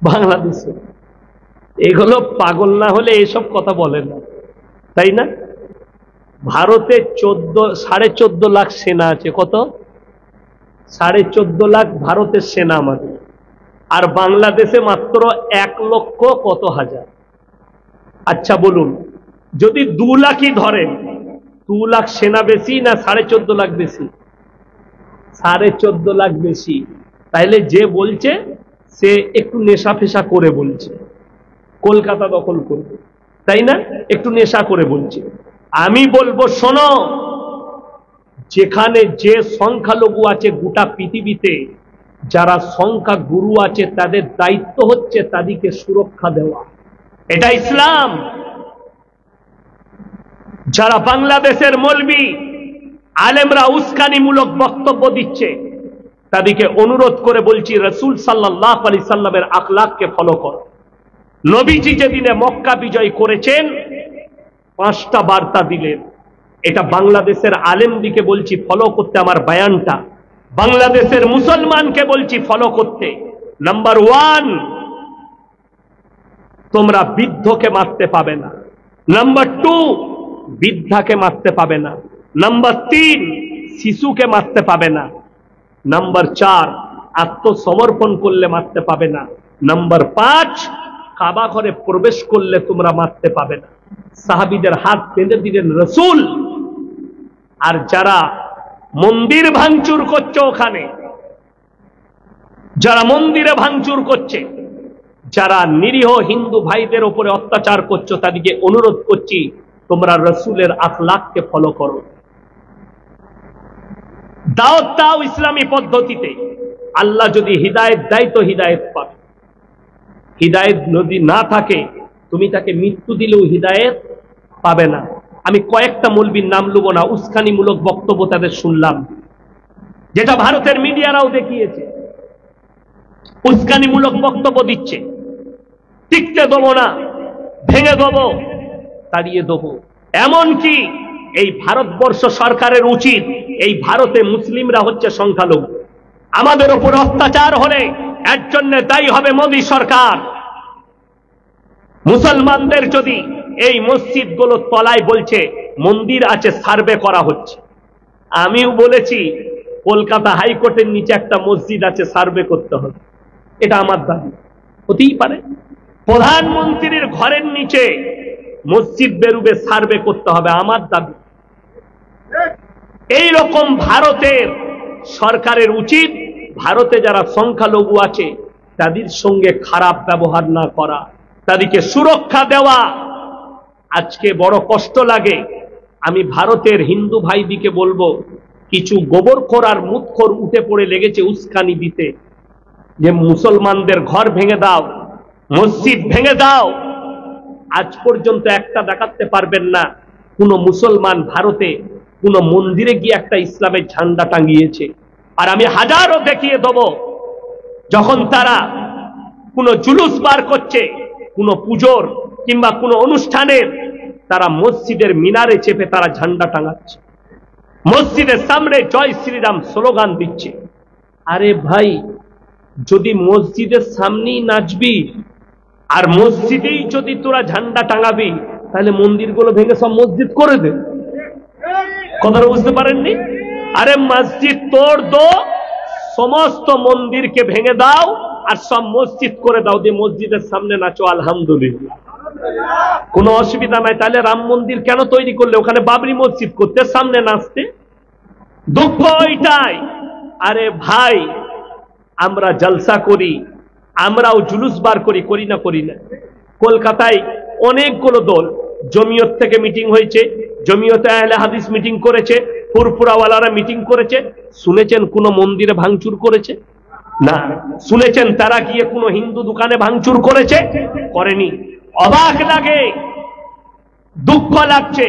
বাংলাদেশে। এগুলো পাগল না হলে এসব কথা বলে না, তাই না? ভারতে 14.5 লাখ সেনা আছে। কত? 14.5 লাখ ভারতের সেনা আমাদের, আর বাংলাদেশে মাত্র 1 লক্ষ কত হাজার। আচ্ছা বলুন, যদি 2 লাখই ধরেন, 2 লাখ সেনা বেশি না 14.5 লাখ বেশি? 14.5 লাখ বেশি। তাইলে যে বলছে সে একটু নেশা ফেশা করে বলছে, কলকাতা দখল করবে, তাই না? একটু নেশা করে বলছে। আমি বলবো শোনো, যেখানে যে সংখ্যালঘু আছে গোটা পৃথিবীতে, যারা সংখ্যা গুরু আছে তাদের দায়িত্ব হচ্ছে তাদেরকে সুরক্ষা দেওয়া। এটা ইসলাম। যারা বাংলাদেশের মৌলবি আলেমরা উস্কানিমূলক বক্তব্য দিচ্ছে, তাদেরকে অনুরোধ করে বলছি, রাসূল সাল্লাল্লাহু আলাইহি সাল্লামের আখলাককে ফলো করো। নবীজি যেদিনে মক্কা বিজয় করেছেন 5টা বার্তা দিলেন। এটা বাংলাদেশের আলেমদিকে বলছি ফলো করতে, আমার বয়ানটা বাংলাদেশের মুসলমানকে বলছি ফলো করতে। নাম্বার 1, তোমরা বৃদ্ধকে মারতে পাবে না। নাম্বার 2, বৃদ্ধাকে মারতে পাবে না। নাম্বার 3, শিশুকে মারতে পাবে না। নাম্বার 4, আত্মসমর্পণ করলে মারতে পাবে না। নাম্বার 5, কাবা ঘরে প্রবেশ করলে তোমরা মারতে পাবে না। সাহাবীদের হাত বেঁধে দিলেন রাসূল। আর যারা মন্দির ভাঙচুর করছে, ওখানে যারা মন্দিরে ভাঙচুর করছে, যারা নিরীহ হিন্দু ভাইদের উপরে অত্যাচার করছো, তাদেরকে অনুরোধ করছি তোমরা রাসূলের আখলাককে ফলো করো। দাওয়াত দাও ইসলামী পদ্ধতিতে। আল্লাহ যদি হিদায়েত দেয় তো হিদায়েত পাবে। হিদায়েত যদি না থাকে, তুমি তাকে মৃত্যু দিলেও হিদায়েত পাবে না। আমি কয়েকটা মৌলবীর নাম লুবো না, উস্কানিমূলক বক্তব্য তাদের শুনলাম, যেটা ভারতের মিডিয়ারাও দেখিয়েছে। উস্কানিমূলক বক্তব্য দিচ্ছে, টিকতে দেবো না, ভেঙে দেবো, তাড়িয়ে দেবো। এমনকি এই ভারতবর্ষ সরকারের উচিত, এই ভারতে মুসলিমরা হচ্ছে সংখ্যালঘু, আমাদের উপর অত্যাচার হলে এর জন্য দায়ী হবে মোদী সরকার। মুসলমানদের যদি এই মসজিদগুলো তলায় বলছে মন্দির আছে, সার্ভে করা হচ্ছে। আমিও বলেছি কলকাতা হাইকোর্টের নিচে একটা মসজিদ আছে, সার্ভে করতে হবে। এটা আমার দাবি, হতেই পারে। প্রধানমন্ত্রীর ঘরের নিচে মসজিদ বেরুবে, সার্ভে করতে হবে, আমার দাবি। এই রকম ভারতের সরকারের উচিত, ভারতে যারা সংখ্যালঘু আছে তাদের সঙ্গে খারাপ ব্যবহার না করা, তাদেরকে সুরক্ষা দেওয়া। আজকে বড় কষ্ট লাগে, আমি ভারতের হিন্দু ভাইদিকে বলবো, কিছু গোবরখোর আর মুতখোর উঠে পড়ে লেগেছে উস্কানি দিতে, যে মুসলমানদের ঘর ভেঙে দাও, মসজিদ ভেঙে দাও। আজ পর্যন্ত একটা দেখাতে পারবেন না কোন মুসলমান ভারতে কোন মন্দিরে গিয়ে একটা ইসলামের ঝান্ডা টাঙিয়েছে। আর আমি হাজারও দেখিয়ে দেব, যখন তারা কোন জুলুস বার করছে, কোন পুজোর কিংবা কোন অনুষ্ঠানের, তারা মসজিদের মিনারে চেপে তারা ঝান্ডা টাঙাচ্ছে, মসজিদের সামনে জয় শ্রীরাম স্লোগান দিচ্ছে। আরে ভাই, যদি মসজিদের সামনেই নাচবি আর মসজিদেই যদি তোরা ঝান্ডা টাঙাবি, তাহলে মন্দিরগুলো ভেঙে সব মসজিদ করে দে। কথাটা বুঝতে পারেননি? আরে মসজিদ তোড় দো, সমস্ত মন্দিরকে ভেঙে দাও আর সব মসজিদ করে দাও, দিয়ে মসজিদের সামনে নাচো আলহামদুলিল্লাহ, কোনো অসুবিধা নাই। তাহলে রাম মন্দির কেন তৈরি করলে? ওখানে বাবরি মসজিদ করতে, সামনে নাচতে। দুঃখ ওইটাই। আরে ভাই, আমরা জলসা করি, আমরাও জুলুস বার করি, করি না? করি না? কলকাতায় অনেকগুলো দল, জমিয়ত থেকে মিটিং হয়েছে, জমিয়তে আহলে হাদিস মিটিং করেছে, ফুরফুরাওয়ালারা মিটিং করেছে। শুনেছেন কোন মন্দিরে ভাঙচুর করেছে? না। শুনেছেন তারা গিয়ে কোন হিন্দু দোকানে ভাঙচুর করেছে? করেনি। অবাক লাগে, দুঃখ লাগছে।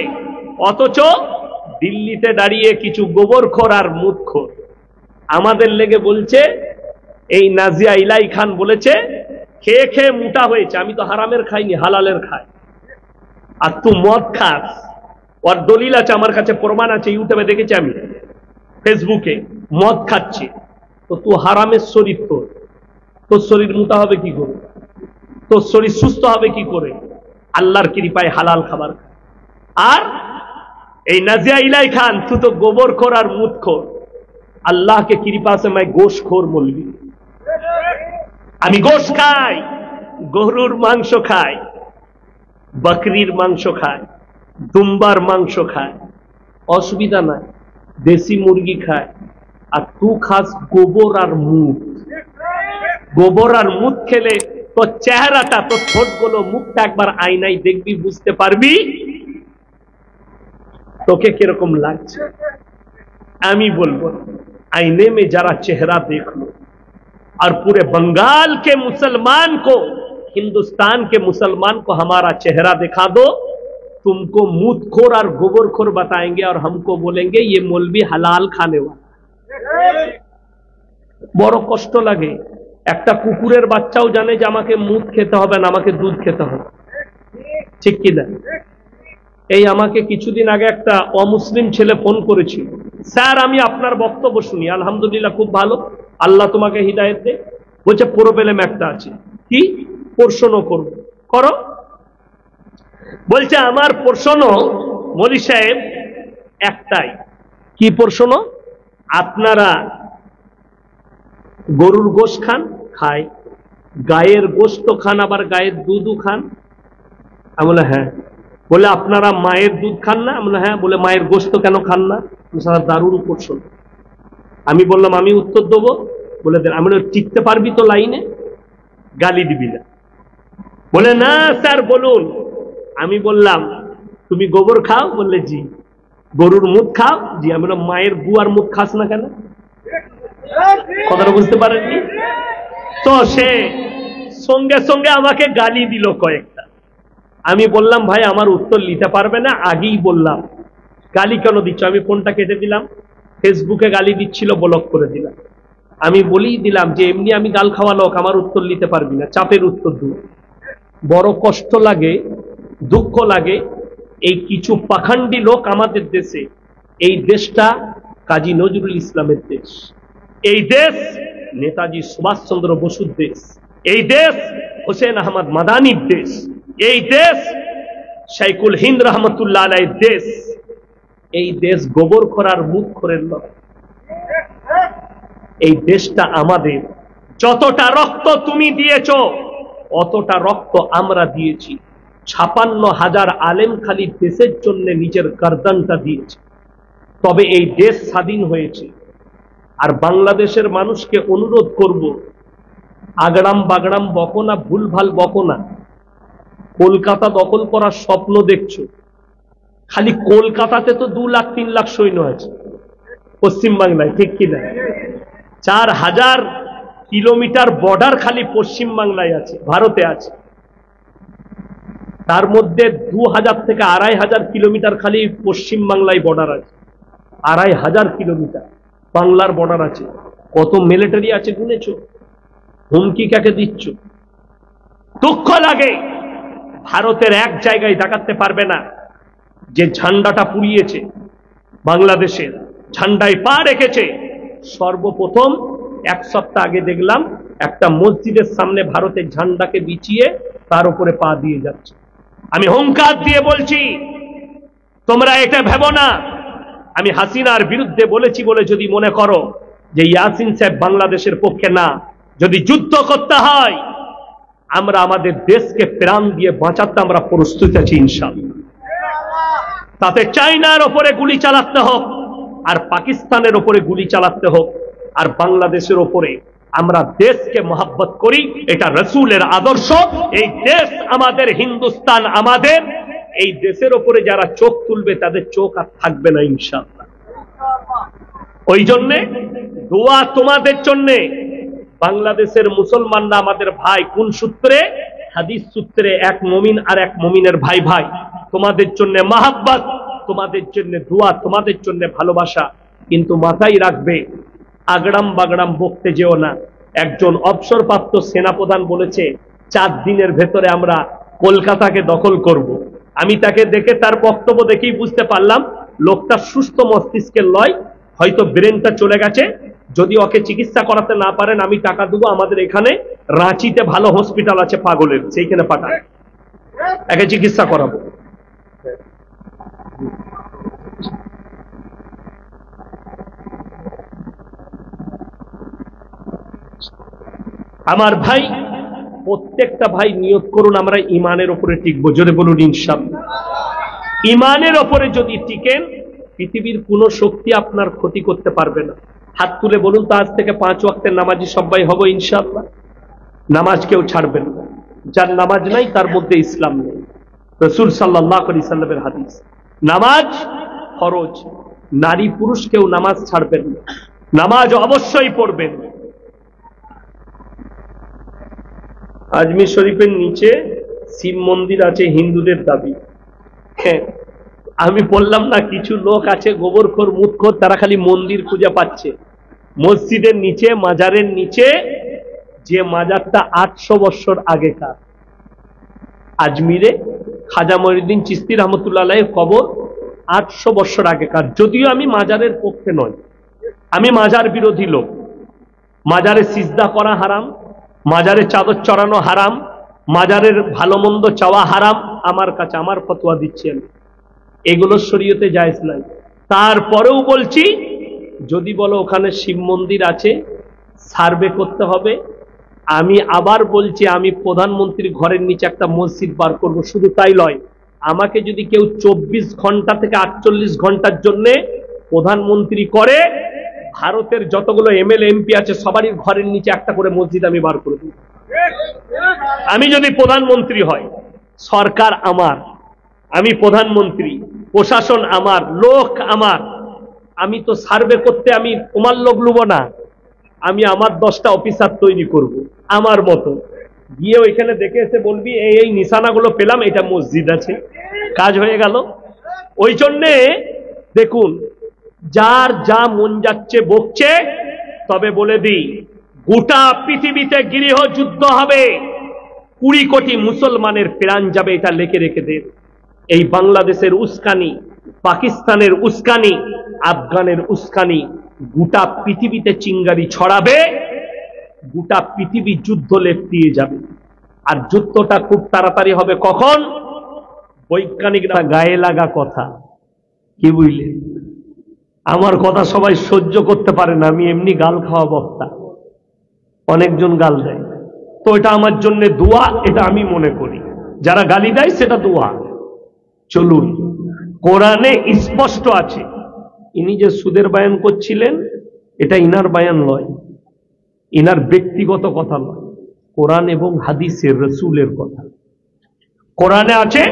অথচ দিল্লিতে দাঁড়িয়ে কিছু গোবরখোর আর মুতখোর আমাদের লেগে বলছে, এই নাজিয়া ইলাই খান বলেছে খেয়ে খেয়ে মোটা হয়েছে। আমি তো হারামের খাইনি, হালালের খাই। আর তুই মদ খাস, ওর দলিল আছে আমার কাছে, প্রমাণ আছে, ইউটিউবে দেখেছি আমি, ফেসবুকে, মদ খাচ্ছে। তো তুই হারামের শরীর, তোর শরীর মোটা হবে কি করে? তোর শরীর সুস্থ হবে কি করে? আল্লাহর কৃপায় হালাল খাবার। আর এই নাজিয়া ইলাই খান, তুই তো গোবর খোর আর মুদ খোর। अल्लाह के कृपा से मैं गोश्तखोर मौलवी, আমি গোশ খাই, গরুর মাংস খাই, বকরির মাংস খাই, দুম্বার মাংস খাই, অসুবিধা নাই, দেশি মুরগি খায়। আর তুই খাস গোবর আর মুখ। গোবর আর মুখ খেলে তোর চেহারাটা, তোর ঠোঁটগুলো, মুখটা একবার আয়নায় দেখবি, বুঝতে পারবি তোকে কিরকম লাগছে। আমি বলবো आईने में जरा चेहरा देख लो और पूरे बंगाल के मुसलमान को, हिंदुस्तान के मुसलमान को हमारा चेहरा दिखा दो, तुमको मूतखोर और गोबरखोर बताएंगे और हमको बोलेंगे ये मौलवी हलाल खाने वाला। বড় কষ্ট লাগে। একটা কুকুরের বাচ্চাও জানে যে আমাকে মুদ খেতে হবে না, আমাকে দুধ খেতে হবে, ঠিক কি না? এই আমাকে কিছুদিন আগে একটা অমুসলিম ছেলে ফোন করেছিল, স্যার আমি আপনার বক্তব্য শুনি, আলহামদুলিল্লাহ খুব ভালো, আল্লাহ তোমাকে হিদায়েত দে। বলছে প্রবলেম একটা আছে। কি প্রশ্ন করব? করো। বলছে আমার প্রশ্ন মৌলী সাহেব একটাই। কি প্রশ্ন? আপনারা গরুর গোশত খান? খায়। গায়ের গোশত খান, আবার গায়ের দুধও খান? আমি বলে হ্যাঁ। বলে আপনারা মায়ের দুধ খান না? আমি বলে হ্যাঁ। বলে মায়ের গোশত কেন খান না? দারুণ প্রশ্ন। আমি বললাম আমি উত্তর দেবো। বলে দেন। আমি টিকতে পারবি তো লাইনে? গালি দিবি না? বলে না স্যার বলুন। আমি বললাম তুমি গোবর খাও? বললে জি। গরুর মুখ খাও? জি। আমি বললাম মায়ের গু আর মুখ খাস না কেন? কথাটা বুঝতে পারেননি তো? সে সঙ্গে সঙ্গে আমাকে গালি দিল কয়েকটা। আমি বললাম ভাই আমার উত্তর নিতে পারবে না, আগেই বললাম। গালি কেন দিচ্ছ? আমি ফোনটা কেটে দিলাম। ফেসবুকে গালি দিচ্ছিল, ব্লক করে দিলাম। আমি বলেই দিলাম যে এমনি আমি গাল খাওয়া লোক, আমার উত্তর নিতে পারবি না, চাপের উত্তর দিল। বড় কষ্ট লাগে, দুঃখ লাগে। এই কিছু পাখান্ডি লোক আমাদের দেশে, এই দেশটা কাজী নজরুল ইসলামের দেশ, এই দেশ নেতাজি সুভাষচন্দ্র বসুর দেশ, এই দেশ হোসেন আহমদ মাদানির দেশ, এই দেশ শাইকুল হিন্দ রহমতুল্লাহ আলাইহির দেশ। এই দেশ গোবর খোরার মুখ খোরের নয়। এই দেশটা আমাদের। যতটা রক্ত তুমি দিয়েছ অতটা রক্ত আমরা দিয়েছি। 56,000 আলেম খালি দেশের জন্য নিজের গর্দানটা দিয়েছে, তবে এই দেশ স্বাধীন হয়েছে। আর বাংলাদেশের মানুষকে অনুরোধ করব, আগড়াম বাগড়াম বকো না, ভুলভাল বকো না। কলকাতা দখল করার স্বপ্ন দেখছো। খালি কলকাতাতে তো 2 লাখ 3 লাখ সৈন্য আছে পশ্চিমবাংলায়, ঠিক কিনা? 4000 কিলোমিটার বর্ডার খালি পশ্চিমবাংলায় আছে, ভারতে আছে। তার মধ্যে 2000 থেকে 2500 কিলোমিটার খালি পশ্চিমবাংলায় বর্ডার আছে। 2500 কিলোমিটার বাংলার বর্ডার আছে। কত মিলিটারি আছে গুনেছ? হুমকি কাকে দিচ্ছ? দুঃখ লাগে। ভারতের এক জায়গায় দেখাতে পারবে না যে ঝান্ডাটা পুড়িয়েছে, বাংলাদেশের ঝান্ডায় পা রেখেছে। সর্বপ্রথম 1 সপ্তাহ আগে দেখলাম একটা মসজিদের সামনে ভারতের ঝান্ডাকে বিছিয়ে তার উপরে পা দিয়ে যাচ্ছে। আমি হুঙ্কার দিয়ে বলছি তোমরা এটা ভেবো না আমি হাসিনার বিরুদ্ধে বলেছি বলে যদি মনে করো যে ইয়াসিন সাহেব বাংলাদেশের পক্ষে না। যদি যুদ্ধ করতে হয় আমরা আমাদের দেশকে প্রাণ দিয়ে বাঁচাতে আমরা প্রস্তুত আছি ইনশাআল্লাহ। তাতে চায়নার ওপরে গুলি চালাতে হোক আর পাকিস্তানের ওপরে গুলি চালাতে হোক আর বাংলাদেশের ওপরে, আমরা দেশকে মহব্বত করি, এটা রসুলের আদর্শ। এই দেশ আমাদের, হিন্দুস্তান আমাদের। এই দেশের ওপরে যারা চোখ তুলবে তাদের চোখ আর থাকবে না ইনশাআল্লাহ। ওই জন্যে দোয়া তোমাদের জন্যে। বাংলাদেশের মুসলমানরা আমাদের ভাই। কোন সূত্রে? হাদিস সূত্রে। এক মুমিন আর এক মুমিনের ভাই ভাই। তোমাদের জন্য মহব্বত, তোমাদের জন্য দোয়া, তোমাদের জন্য ভালোবাসা। কিন্তু মাথায় রাখবে আগড়াম বাগড়াম বকতে যেও না। একজন অবসরপ্রাপ্ত সেনাপ্রধান বলেছে 4 দিনের ভেতরে আমরা কলকাতাকে দখল করব। আমি তাকে দেখে, তার বক্তব্য দেখেই বুঝতে পারলাম লোকটা সুস্থ মস্তিষ্কের লয়, হয়তো ব্রেনটা চলে গেছে। যদি ওকে চিকিৎসা করাতে না পারেন আমি টাকা দেবো, আমাদের এখানে রাঁচিতে ভালো হসপিটাল আছে পাগলের, সেইখানে পাঠান, একে চিকিৎসা করাবো। আমার ভাই, প্রত্যেকটা ভাই নিয়ত করুন আমরা ইমানের উপরে টিকবো, জোরে বলুন ইনশাআল্লাহ। ইমানের উপরে যদি টিকেন পৃথিবীর কোন শক্তি আপনার ক্ষতি করতে পারবে না। হাত তুলে বলুন তো আজ থেকে 5 ওয়াক্তের নামাজি সবাই হব ইনশাআল্লাহ। নামাজ কেউ ছাড়বেন না, যার নামাজ নাই তার মধ্যে ইসলাম নেই। রাসূল সাল্লাল্লাহু আলাইহি সাল্লামের হাদিস, নামাজ ফরজ, নারী পুরুষ কেউ নামাজ ছাড়বেন না, নামাজ অবশ্যই পড়বেন। আজমির শরীফের নিচে শিব মন্দির আছে হিন্দুদের দাবি। হ্যাঁ, আমি বললাম না কিছু লোক আছে গোবরখোর মুতখোর, তারা খালি মন্দির খুঁজে পাচ্ছে। মসজিদের নিচে মাজারের নিচে যে মাজারটা 800 বছর আগেকার, আজমিরে খাজা মঈনুদ্দিন চিশতি রহমতুল্লাহ আলাইহির কবর 800 বছর আগেকার। যদিও আমি মাজারের পক্ষে নয়, আমি মাজার বিরোধী লোক। মাজারে সিজদা করা হারাম, মাজারে চাদর চড়ানো হারাম, মাজারের ভালো মন্দ চাওয়া হারাম। আমার কাছে আমার ফতোয়া দিচ্ছি আমি, এগুলো শরীয়তে জায়েজ নাই। তারপরেও বলছি যদি বলো ওখানে শিব মন্দির আছে, সার্ভে করতে হবে। আমি আবার বলছি আমি প্রধানমন্ত্রীর ঘরের নিচে একটা মসজিদ বার করব। শুধু তাই নয়, আমাকে যদি কেউ 24 ঘন্টা থেকে 48 ঘন্টার জন্য প্রধানমন্ত্রী করে, ভারতের যতগুলো এমএলএ এমপি আছে সবারই ঘরের নিচে একটা করে মসজিদ আমি বার করে দেব। আমি যদি প্রধানমন্ত্রী হয়, সরকার আমার, আমি প্রধানমন্ত্রী, প্রশাসন আমার, লোক আমার, আমি তো সার্ভে করতে আমি তোমার লোক লুব না, আমি আমার 10টা অফিসার তৈরি করব আমার মতো, গিয়ে ওইখানে দেখে এসে বলবি এই এই নিশানাগুলো পেলাম, এটা মসজিদ আছে, কাজ হয়ে গেল। ওই জন্যে দেখুন, যার যা মন যাচ্ছে বকছে। তবে বলে দিই, গোটা পৃথিবীতে গৃহ যুদ্ধ হবে, 20 কোটি মুসলমানের প্রাণ যাবে, এটা লিখে রেখে দেন। এই বাংলাদেশের উস্কানি, পাকিস্তানের উস্কানি, আফগানের উস্কানি গোটা পৃথিবীতে চিঙ্গারি ছড়াবে, গোটা পৃথিবী যুদ্ধ লেপ্টিয়ে যাবে। আর যুদ্ধটা খুব তাড়াতাড়ি হবে কখন? বৈজ্ঞানিকরা গায়ে লাগা কথা, কি বুঝলেন? আমার কথা সবাই সহ্য করতে পারে না, আমি এমনি গাল খাওয়া বক্তা, অনেকজন গাল দেয়, তো এটা আমার জন্য দোয়া, এটা আমি মনে করি। যারা গালি দেয় সেটা দোয়া। চলুন, কোরআনে স্পষ্ট আছে। ইনি যে সুদের বয়ান করছিলেন, এটা ইনার বয়ান নয়, ইনার ব্যক্তিগত কথা নয়, কোরআন এবং হাদিসের রাসূলের কথা। কোরআনে আছে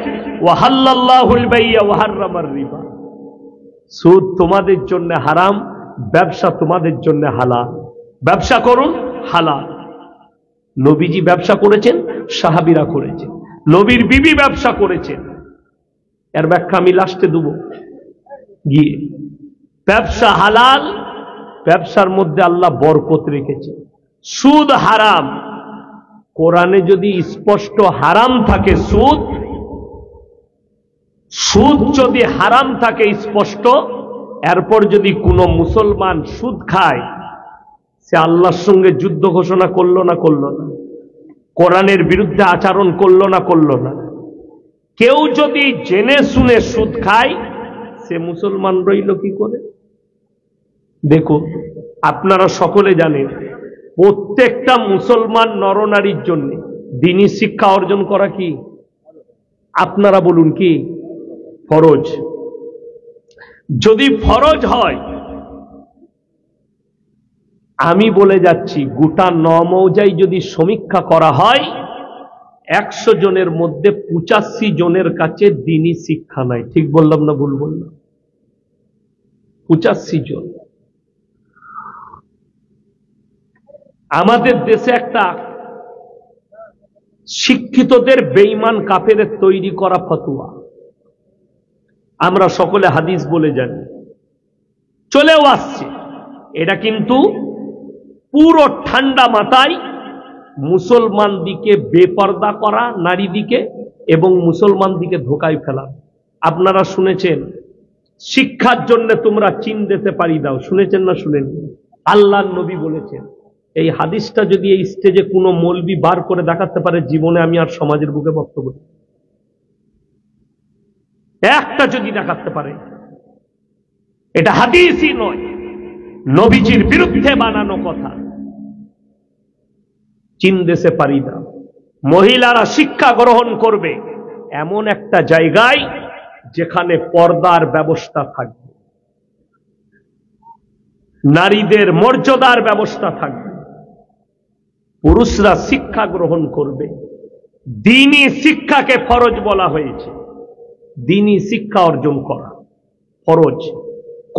ওয়াহাল্লাল্লাহুল বাইয়া ওয়া হাররামার রিবা, সুদ তোমাদের জন্য হারাম, ব্যবসা তোমাদের জন্য হালাল, ব্যবসা করুন হালাল। নবীজি ব্যবসা করেছেন, সাহাবীরা করেছেন, নবীর বিবি ব্যবসা করেছেন। এর ব্যাখ্যা আমি লাস্টে দেব গিয়ে। ব্যবসা হালাল, ব্যবসার মধ্যে আল্লাহ বরকত রেখেছে। সুদ হারাম, কোরআনে যদি স্পষ্ট হারাম থাকে, সুদ যদি হারাম থাকে স্পষ্ট, এরপর যদি কোনো মুসলমান সুদ খায়, সে আল্লাহর সঙ্গে যুদ্ধ ঘোষণা করলো না করলো না? কোরআনের বিরুদ্ধে আচরণ করলো না করলো না? কেউ যদি জেনে শুনে সুদ খায়, সে মুসলমান রইল কি করে? দেখুন, আপনারা সকলে জানেন প্রত্যেকটা মুসলমান নরনারীর জন্য দ্বীনি শিক্ষা অর্জন করা কি? আপনারা বলুন কি ফরজ? যদি ফরজ হয়, আমি বলে যাচ্ছি গোটা 9 মৌজায় যদি সমীক্ষা করা হয়, 100 জনের মধ্যে 85 জনের কাছে দ্বীনি শিক্ষা নাই। ঠিক বললাম না ভুল বললাম? 85 জন। আমাদের দেশে একটা শিক্ষিতদের বেঈমান কাফেরের তৈরি করা ফতোয়া, আমরা সকলে হাদিস বলে জানি, চলেও আসছে। এটা কিন্তু পুরো ঠান্ডা মাথায় মুসলমান দিকে বেপর্দা করা, নারী দিকে এবং মুসলমান দিকে ধোকায় ফেলা। আপনারা শুনেছেন শিক্ষার জন্য তোমরা চীন দেশে পাড়ি দাও, শুনেছেন না শুনেন? আল্লাহর নবী বলেছেন। এই হাদিসটা যদি এই স্টেজে কোনো মৌলবি বার করে দেখাতে পারে, জীবনে আমি আর সমাজের বুকে বক্তব্য দিই। একটা যদি দেখাতে পারে, এটা হাদিসই নয়, নবীজির বিরুদ্ধে বানানো কথা। চীন দেশে পারি না, মহিলারা শিক্ষা গ্রহণ করবে এমন একটা জায়গায় যেখানে পর্দার ব্যবস্থা থাকবে, নারীদের মর্যাদার ব্যবস্থা থাকবে, পুরুষরা শিক্ষা গ্রহণ করবে। দ্বীনি শিক্ষাকে ফরজ বলা হয়েছে। দ্বীনি শিক্ষা অর্জন করা ফরজ।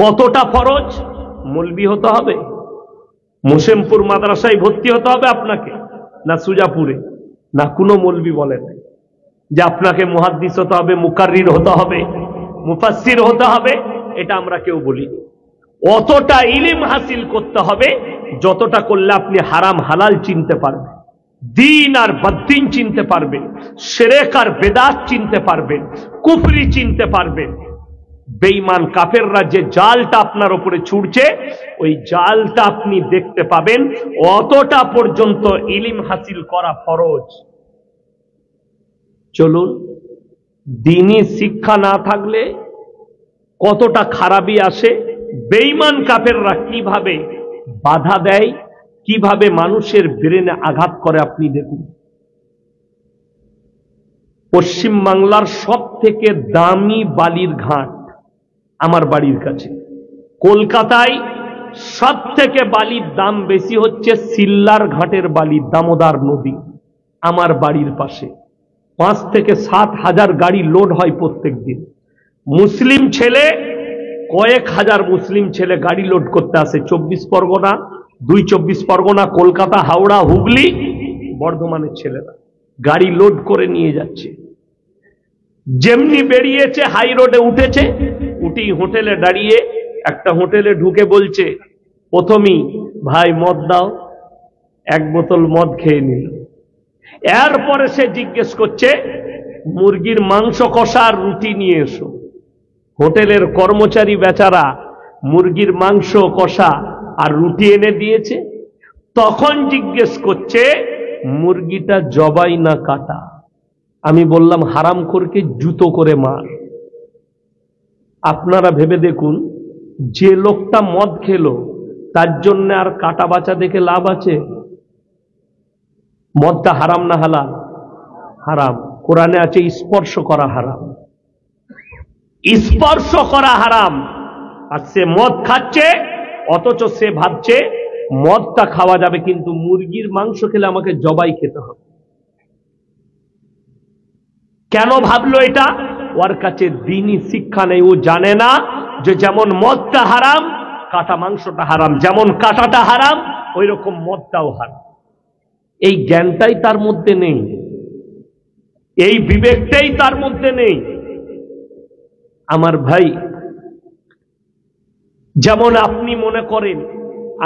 কতটা ফরজ? মৌলবি হতে হবে? মুসেমপুর মাদ্রাসায় ভর্তি হতে হবে আপনাকে, না সুজাপুরে? না, কোনো মৌলবি বলে নাই যে আপনাকে মুহাদ্দিস হতে হবে, মুকাররির হতে হবে, মুফাসসির হতে হবে। এটা আমরা কেউ বলিনি। অতটা ইলম হাসিল করতে হবে যতটা করলে আপনি হারাম হালাল চিনতে পারবেন, দ্বীন আর বদ্দীন চিনতে পারবেন, শিরক আর বেদাত চিনতে পারবেন, কুফরি চিনতে পারবেন। বেঈমান কাফেররা যে জালটা আপনার উপরে ছুড়ছে, ওই জালটা আপনি দেখতে পাবেন। অতটা পর্যন্ত ইলম হাসিল করা ফরজ। চলুন, দ্বীনি শিক্ষা না থাকলে কতটা খারাপই আসে। বেঈমান কাফেররা কিভাবে বাধা দেয়, কিভাবে মানুষের ব্রেনে আঘাত করে আপনি দেখুন। পশ্চিম বাংলার সব থেকে দামি বালির ঘাট আমার বাড়ির কাছে। কলকাতায় সব থেকে বালির দাম বেশি হচ্ছে সিল্লার ঘাটের বালি, দামোদর নদী, আমার বাড়ির পাশে। 5 থেকে 7 হাজার গাড়ি লোড হয় প্রত্যেক দিন। মুসলিম ছেলে, কয়েক হাজার মুসলিম ছেলে গাড়ি লোড করতে আসে। 24 পরগনা, 24 পরগনা, কলকাতা, হাওড়া, হুগলি, বর্ধমানের ছেলেরা গাড়ি লোড করে নিয়ে যাচ্ছে। যেমনি বেরিয়েছে হাই রোডে উঠেছে, উঠি হোটেলে দাঁড়িয়ে, একটা হোটেলে ঢুকে বলছে প্রথমেই, ভাই মদ দাও। 1 বোতল মদ খেয়ে নিল। এরপরে সে জিজ্ঞেস করছে মুরগির মাংস কষা আর রুটি নিয়ে এসো। হোটেলের কর্মচারী বেচারা মুরগির মাংস কষা আর রুটি এনে দিয়েছে। তখন জিজ্ঞেস করছে মুরগিটা জবাই না কাটা। আমি বললাম হারামখোরকে জুতো করে মার। আপনারা ভেবে দেখুন, যে লোকটা মদ খেলো তার জন্য আর কাটা বাঁচা দেখে লাভ আছে? মদটা হারাম না হালাল? হারাম। কোরআনে আছে স্পর্শ করা হারাম, স্পর্শ করা হারাম। আর সে মদ খাচ্ছে, অথচ সে ভাবছে মদটা খাওয়া যাবে, কিন্তু মুরগির মাংস খেলে আমাকে জবাই খেতে হবে। কেন ভাবলো এটা? ওর কাছে দ্বীনি শিক্ষা নেই। ও জানে না যে যেমন মদটা হারাম, কাটা মাংসটা হারাম, যেমন কাটাটা হারাম, ওই রকম মদটাও হারাম। এই জ্ঞানটাই তার মধ্যে নেই, এই বিবেকটাই তার মধ্যে নেই। আমার ভাই, যেমন আপনি মনে করেন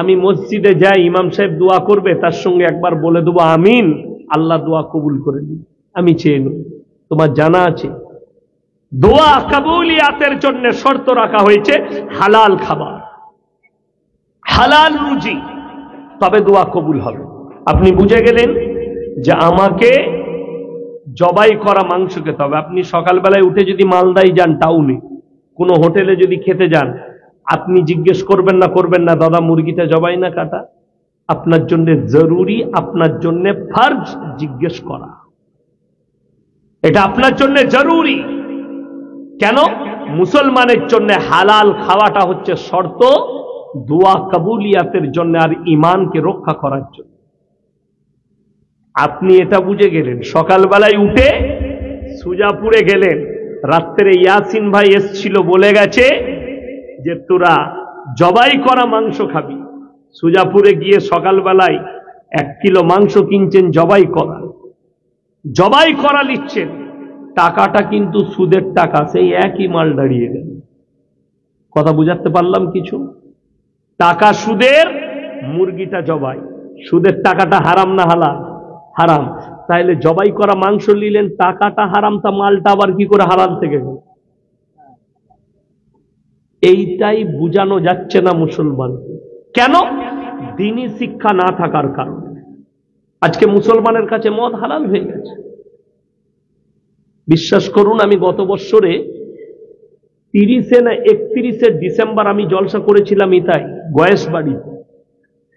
আমি মসজিদে যাই, ইমাম সাহেব দোয়া করবে, তার সঙ্গে একবার বলে দেবো আমিন, আল্লাহ দোয়া কবুল করে দিন, আমি চেয়ে নেব। তোমার জানা আছে দোয়া কবুলিয়াতের জন্য শর্ত রাখা হয়েছে হালাল খাবার, হালাল রুজি, তবে দোয়া কবুল হবে। আপনি বুঝে গেলেন যে আমাকে জবাই করা মাংস খেতে হবে। আপনি সকালবেলায় উঠে যদি মালদায় যান, টাউনে কোনো হোটেলে যদি খেতে যান, আপনি জিজ্ঞেস করবেন না দাদা মুরগিটা জবাই না কাটা? আপনার জন্য জরুরি, আপনার জন্য ফরজ জিজ্ঞেস করা। এটা আপনার জন্য জরুরি। কেন? মুসলমানের জন্য হালাল খাওয়াটা হচ্ছে শর্ত দোয়া কবুলিয়াতের জন্য আর ঈমানকে রক্ষা করার জন্য। আপনি এটা বুঝে গেলেন। সকালবেলায় উঠে সুজাপুরে গেলেন, রাত্রে ইয়াসিন ভাই এসছিল, বলে গেছে যে তোরা জবাই করা মাংস খাবি। সুজাপুরে গিয়ে সকালবেলায় 1 কিলো মাংস কিনছেন জবাই করা নিচ্ছেন। টাকাটা কিন্তু সুদের টাকা, সেই একই মাল দাঁড়িয়ে গেল। কথা বুঝাতে পারলাম কিছু? টাকা সুদের, মুরগিটা জবাই। সুদের টাকাটা হারাম না হালাল? হারাম। তাইলে জবাই করা মাংস নিলেন, টাকাটা হারাম, তা মালটা আবার কি করে হালাল থেকে গেল? এইটাই বুঝানো যাচ্ছে না মুসলমান। কেন? দ্বীনি শিক্ষা না থাকার কারণে আজকে মুসলমানের কাছে মদ হালাল হয়ে গেছে। বিশ্বাস করুন, আমি গত বছরে 30 না 31 ডিসেম্বর আমি জলসা করেছিলাম ইতাই গয়েশ বাড়িতে,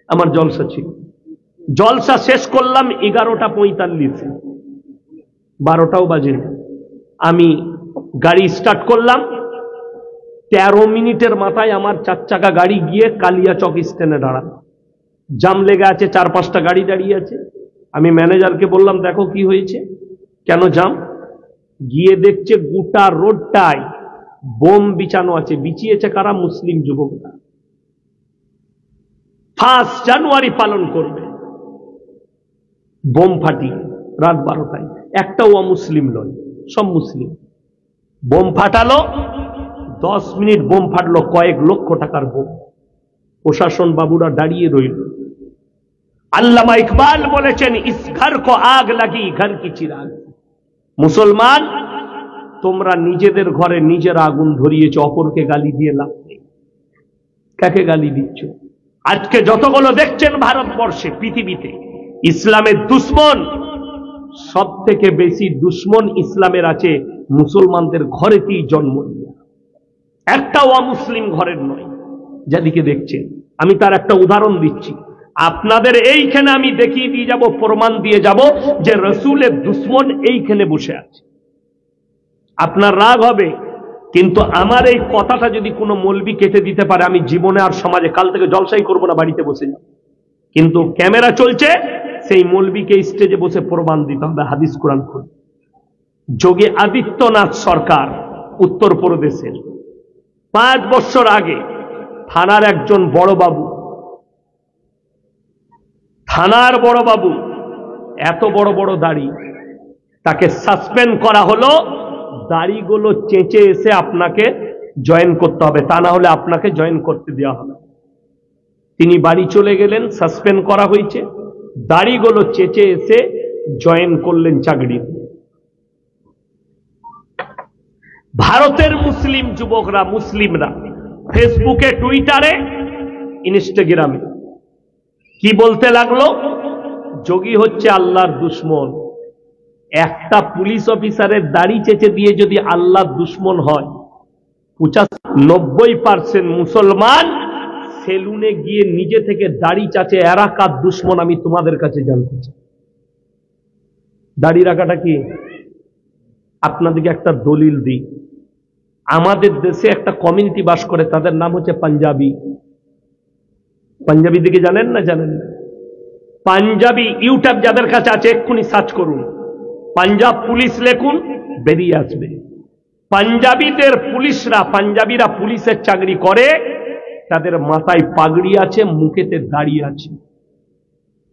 আমার জলসা ছিল। জলসা শেষ করলাম 11:45, 12টাও বাজেনি। আমি গাড়ি স্টার্ট করলাম, 13 মিনিটের মাথায় আমার 4 চাকা গাড়ি গিয়ে কালিয়াচক স্ট্যান্ডে দাঁড়ালো। জাম লেগে আছে, 4-5টা গাড়ি দাঁড়িয়ে আছে। আমি ম্যানেজারকে বললাম, দেখো কি হয়েছে, কেন জাম? গিয়ে দেখছে গোটা রোডটায় বোম বিছানো আছে। বিছিয়েছে কারা? মুসলিম যুবকরা। 1 জানুয়ারি পালন করবে বোম ফাটিয়ে রাত 12টায়। একটাও অমুসলিম নয়, সব মুসলিম। বোম ফাটালো, 10 মিনিট বোম ফাটলো, কয়েক লক্ষ টাকার বোম। প্রশাসন বাবুরা দাঁড়িয়ে রইল। আল্লামা ইকবাল বলেছেন, ইস ঘর কো আগ লাগি ঘর কি চিরাগ। মুসলমান, তোমরা নিজেদের ঘরে নিজেরা আগুন ধরিয়েছ, অপরকে গালি দিয়ে লাভ নেই। কাকে গালি দিচ্ছ? আজকে যতগুলো দেখছেন ভারতবর্ষে, পৃথিবীতে, ইসলামের দুশ্মন, সব থেকে বেশি দুশ্মন ইসলামের আছে মুসলমানদের ঘরেতেই জন্ম নিয়ে। একটাও অমুসলিম ঘরের নয় যাদিকে দেখছেন। আমি তার একটা উদাহরণ দিচ্ছি আপনাদের। এইখানে আমি দেখিয়ে দিয়ে যাব, প্রমাণ দিয়ে যাব যে রসুলের দুশ্মন এইখানে বসে আছে। আপনার রাগ হবে, কিন্তু আমার এই কথাটা যদি কোনো মৌলবি কেটে দিতে পারে, আমি জীবনে আর সমাজে কাল থেকে জলসাই করবো না, বাড়িতে বসে যাব। কিন্তু ক্যামেরা চলছে, সেই মৌলবিকে স্টেজে বসে প্রমাণ দিতে হবে হাদিস কোরআন খুলে। যোগী আদিত্যনাথ সরকার উত্তরপ্রদেশের 5 বছর আগে থানার একজন বড় বাবু, থানার বড় বাবু, এত বড় বড় দাড়ি, তাকে সাসপেন্ড করা হলো। দাড়িগুলো চেঁচে এসে আপনাকে জয়েন করতে হবে, তা না হলে আপনাকে জয়েন করতে দেওয়া হবে। তিনি বাড়ি চলে গেলেন, সাসপেন্ড করা হয়েছে। দাড়িগুলো চেঁচে এসে জয়েন করলেন চাকরি। ভারতের মুসলিম যুবকরা, মুসলিমরা ফেসবুকে, টুইটারে, ইনস্টাগ্রামে কি বলতে লাগলো? যোগী হচ্ছে আল্লাহর দুশ্মন। একটা পুলিশ অফিসারের দাড়ি চেঁচে দিয়ে যদি আল্লাহর দুশ্মন হয়, 90% মুসলমান সেলুনে গিয়ে নিজে থেকে দাড়ি চাচে। এরা কার দুশ্মন আমি তোমাদের কাছে জানতে চাই। দাড়ি রাখাটা কি? আপনাদেরকে একটা দলিল দিই। আমাদের দেশে একটা কমিউনিটি বাস করে, তাদের নাম হচ্ছে পাঞ্জাবি। পাঞ্জাবি দিকে জানেন না? জানেন না? পাঞ্জাবি ইউটিউব যাদের কাছে আছে এক্ষুনি সার্চ করুন, পাঞ্জাব পুলিশ লেখুন, বেরিয়ে আসবে। পাঞ্জাবিদের পুলিশরা, পাঞ্জাবিরা পুলিশের চাকরি করে, তাদের মাথায় পাগড়ি আছে, মুখেতে দাড়ি আছে।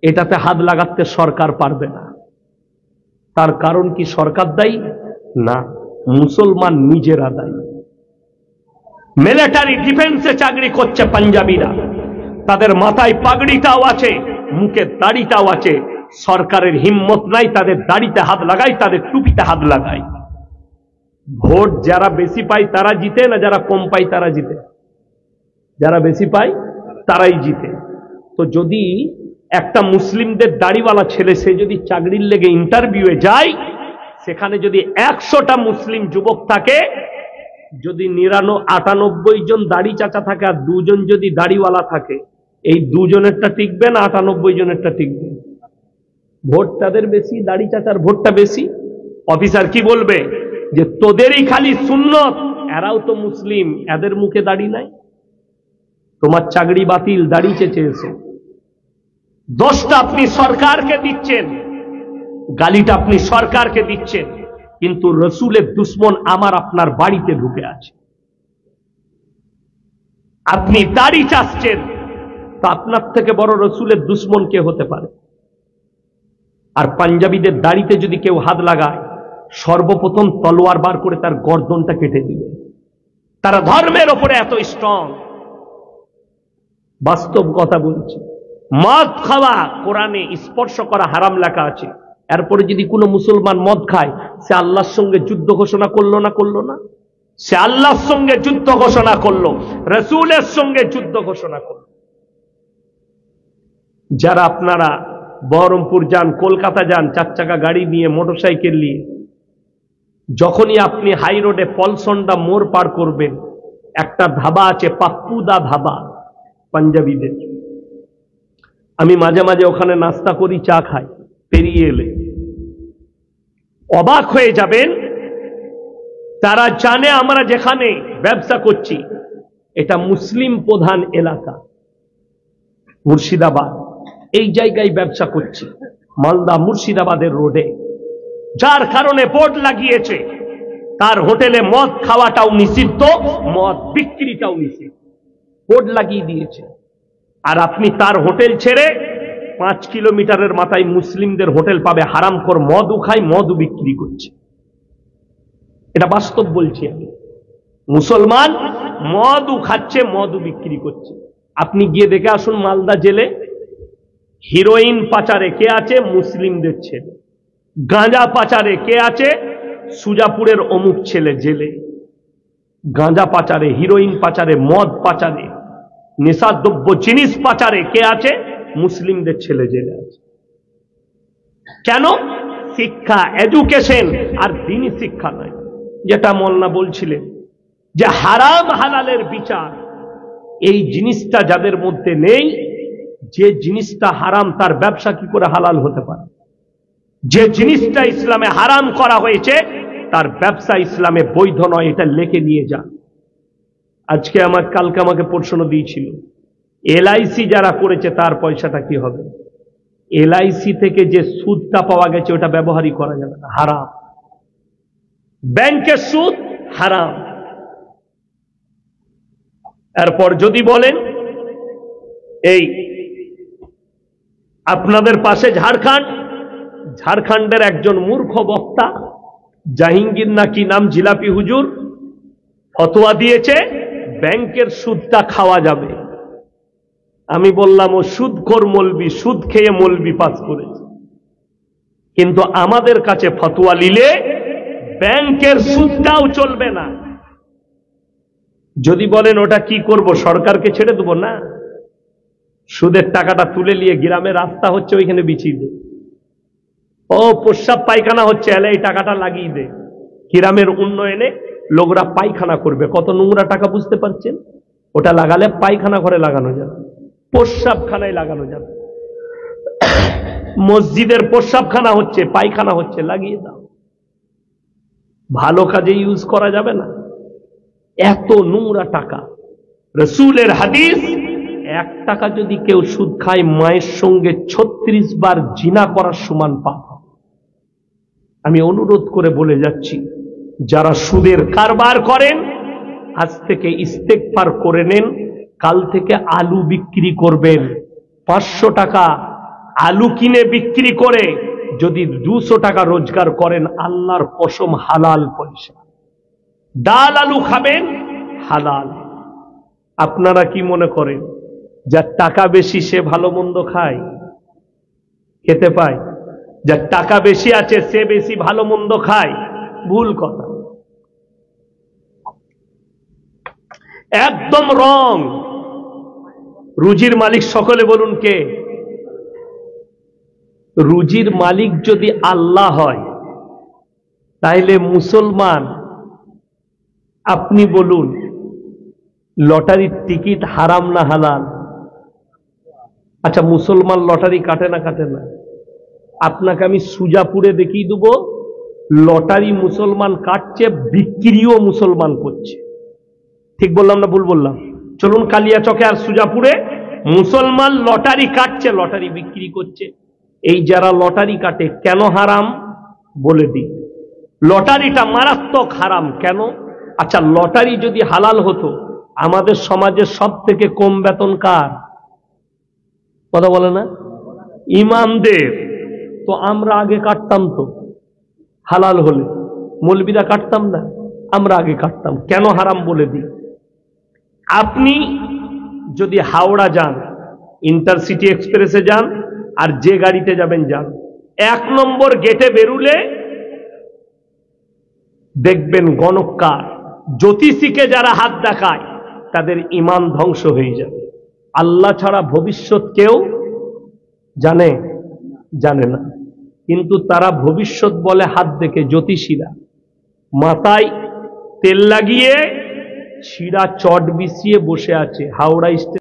এটাতে হাত লাগাতে সরকার পারবে না। তার কারণ কি সরকার দায়ী? না, মুসলমান নিজেরা দায়ী। মিলিটারি ডিফেন্সে চাকরি করছে পাঞ্জাবিরা, তাদের মাথায় পাগড়িটাও আছে, মুখে দাড়িটাও আছে। সরকারের হিম্মত নাই তাদের দাড়িতে হাত লাগায়, তাদের টুপিতে হাত লাগায়। ভোট যারা বেশি পায় তারা জিতে, না যারা কম পায় তারা জিতে? যারা বেশি পায় তারাই জিতে। তো যদি একটা মুসলিমদের দাড়িওয়ালা ছেলে, সে যদি চাকরির লেগে ইন্টারভিউয়ে যায়, সেখানে যদি 100টা মুসলিম যুবক থাকে, যদি 98 জন দাড়ি চাচা থাকে আর 2 জন যদি দাড়িওয়ালা থাকে, এই 2 জনেরটা টিকবে না 98 জনেরটা টিকবে? ভোট তাদের বেশি, দাড়ি চাচার ভোটটা বেশি। অফিসার কি বলবে? যে তোদেরই খালি সুন্নত, এরাও তো মুসলিম, এদের মুখে দাড়ি নাই, তোমার চাকরি বাতিল, দাড়ি চেঁচে এসে। দোষটা আপনি সরকারকে দিচ্ছেন, গালিটা আপনি সরকারকে দিচ্ছেন, কিন্তু রসুলের দুশ্মন আমার আপনার বাড়িতে ঢুকে আছে। আপনি দাড়ি চাচ্ছেন, তা আপনার থেকে বড় রসুলের দুশ্মন কে হতে পারে? আর পাঞ্জাবিদের দাড়িতে যদি কেউ হাত লাগায়, সর্বপ্রথম তলোয়ার বার করে তার গর্দনটা কেটে দিবে। তারা ধর্মের ওপরে এত স্ট্রং। বাস্তব কথা বলছি, মদ খাওয়া কোরআনে স্পর্শ করা হারাম লেখা আছে। এরপরে যদি কোনো মুসলমান মদ খায়, সে আল্লাহর সঙ্গে যুদ্ধ ঘোষণা করলো না? করলো না? সে আল্লাহর সঙ্গে যুদ্ধ ঘোষণা করলো, রসুলের সঙ্গে যুদ্ধ ঘোষণা করলো। যারা আপনারা বহরমপুর যান, কলকাতা যান, 4 চাকা গাড়ি নিয়ে, মোটরসাইকেল নিয়ে, যখনই আপনি হাই রোডে পলসন্ডা মোড় পার করবেন, একটা ধাবা আছে, পাপ্পুদা ধাবা, পাঞ্জাবিদের। আমি মাঝে মাঝে ওখানে নাস্তা করি, চা খাই। পেরিয়ে এলে অবাক হয়ে যাবেন, তারা জানে আমরা যেখানে ব্যবসা করছি এটা মুসলিম প্রধান এলাকা, মুর্শিদাবাদ। এই জায়গায় ব্যবসা করছি, মালদা মুর্শিদাবাদের রোডে। যার কারণে বোর্ড লাগিয়েছে তার হোটেলে মদ খাওয়াটাও নিষিদ্ধ, মদ বিক্রিটাও নিষিদ্ধ, বোর্ড লাগিয়ে দিয়েছে। আর আপনি তার হোটেল ছেড়ে 5 কিলোমিটারের মাথায় মুসলিমদের হোটেল পাবে, হারামখোর মদও খায়, মদও বিক্রি করছে। এটা বাস্তব বলছি আমি। মুসলমান মদও খাচ্ছে, মদও বিক্রি করছে। আপনি গিয়ে দেখে আসুন মালদা জেলে হিরোইন পাচারে কে আছে? মুসলিমদের ছেলে। গাঁজা পাচারে কে আছে? সুজাপুরের অমুক ছেলে জেলে। গাঁজা পাচারে, হিরোইন পাচারে, মদ পাচারে, নেশাদ্রব্য জিনিস পাচারে কে আছে? মুসলিমদের ছেলে জেলে আছে। কেন? শিক্ষা, এডুকেশন আর দ্বীনি শিক্ষা নয়। যেটা মোল্লা বলছিলেন যে হারাম হালালের বিচার, এই জিনিসটা যাদের মধ্যে নেই, যে জিনিসটা হারাম তার ব্যবসা কি করে হালাল হতে পারে? যে জিনিসটা ইসলামে হারাম করা হয়েছে তার ব্যবসা ইসলামে বৈধ নয়, এটা লিখে নিয়ে যান। কালকে আমাকে প্রশ্ন দিয়েছিল, এলআইসি যারা করেছে তার পয়সাটা কি হবে? এলআইসি থেকে যে সুদটা পাওয়া গেছে ওটা ব্যবহারই করা যাবে না, হারাম। ব্যাংকের সুদ হারাম। এরপর যদি বলেন এই আপনাদের পাশে ঝাড়খণ্ডের একজন মূর্খ বক্তা জাহাঙ্গীর নাকি নাম, জিলাপি হুজুর, ফতোয়া দিয়েছে ব্যাংকের সুদটা খাওয়া যাবে। আমি বললাম ও সুদখোর মৌলবি, সুদ খেয়ে মৌলবি পাস করেছে, কিন্তু আমাদের কাছে ফতোয়া নিলে ব্যাংকের সুদটাও চলবে না। যদি বলেন ওটা কি করব, সরকারকে ছেড়ে দেবো? না, সুদের টাকাটা তুলে নিয়ে গ্রামে রাস্তা হচ্ছে ওইখানে বিছিয়ে দে। ও প্রস্রাব পায়খানা হচ্ছে, এলে এই টাকাটা লাগিয়ে দে। গ্রামের উন্নয়নে লোকরা পায়খানা করবে, কত নোংরা টাকা বুঝতে পারছেন? ওটা লাগালে পায়খানা ঘরে লাগানো যাবে, প্রস্রাবখানায় লাগানো যাবে। মসজিদের প্রস্রাবখানা হচ্ছে, পায়খানা হচ্ছে, লাগিয়ে দাও। ভালো কাজে ইউজ করা যাবে না? এত নোংরা টাকা। রাসূলের হাদিস, 1 টাকা যদি কেউ সুদ খায় মায়ের সঙ্গে 36 বার জিনা করার সমান পাপ। আমি অনুরোধ করে বলে যাচ্ছি, যারা সুদের কারবার করেন আজ থেকে ইস্তেগফার করে নেন। কাল থেকে আলু বিক্রি করবেন, 500 টাকা আলু কিনে বিক্রি করে যদি 200 টাকা রোজগার করেন, আল্লাহর কসম হালাল পয়সা। ডাল আলু খাবেন হালাল। আপনারা কি মনে করেন যার টাকা বেশি সে ভালো মন্দ খায়, খেতে পায়? যার টাকা বেশি আছে সে বেশি ভালো মন্দ খায়? ভুল কথা, একদম রং। রুজির মালিক সকলে বলুন কে? রুজির মালিক যদি আল্লাহ হয় তাহলে মুসলমান, আপনি বলুন লটারির টিকিট হারাম না হালাল? আচ্ছা, মুসলমান লটারি কাটে না কাটে না? আপনাকে আমি সুজাপুরে দেখিয়ে দেবো, লটারি মুসলমান কাটছে, বিক্রিও মুসলমান করছে। ঠিক বললাম না ভুল বললাম? চলুন কালিয়াচকে আর সুজাপুরে মুসলমান লটারি কাটছে, লটারি বিক্রি করছে। এই যারা লটারি কাটে কেন হারাম বলে দিই। লটারিটা মারাত্মক হারাম। কেন? আচ্ছা, লটারি যদি হালাল হতো, আমাদের সমাজে সব থেকে কম বেতন কার? কথা বলে না? ইমামদের। তো আমরা আগে কাটতাম তো, হালাল হলে। মৌলবীরা কাটতাম না, আমরা আগে কাটতাম। কেন হারাম বলে দিই। আপনি যদি হাওড়া যান, ইন্টারসিটি এক্সপ্রেসে যান, আর যে গাড়িতে যাবেন যান, 1 নম্বর গেটে বেরুলে দেখবেন গণককার, জ্যোতিষীকে যারা হাত দেখায় তাদের ঈমান ধ্বংস হয়ে যাবে। আল্লাহ ছাড়া ভবিষ্যৎ কেউ জানে? জানে না। কিন্তু তারা ভবিষ্যৎ বলে হাত দেখে, জ্যোতিষীরা মাথায় তেল লাগিয়ে ছিঁড়া চট বিছিয়ে বসে আছে হাওড়া স্টেশন।